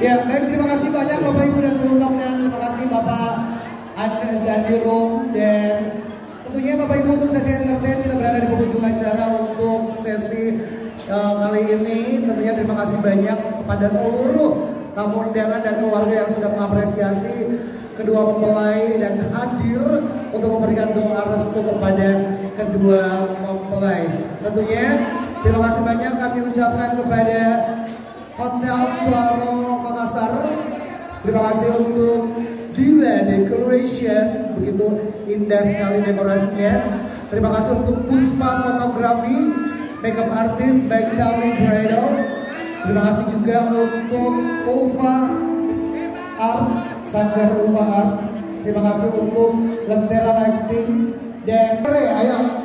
Ya, baik, terima kasih banyak Bapak Ibu dan seluruh tamunya. Terima kasih Bapak Andi Rom, dan tentunya Bapak Ibu untuk sesi entertain kita berada di penghujung acara untuk sesi kali ini. Tentunya terima kasih banyak kepada seluruh tamu undangan dan keluarga yang sudah mengapresiasi kedua mempelai dan hadir untuk memberikan doa restu kepada kedua mempelai. Tentunya terima kasih banyak kami ucapkan kepada Hotel Claro Makassar. Terima kasih untuk Dila Decoration, begitu indah sekali dekorasinya. Terima kasih untuk Puspa Fotografi, makeup artist by Charlie Bridal. Terima kasih juga untuk Uva Art, Sanggar Uva Art. Terima kasih untuk Lentera Lighting dan ayo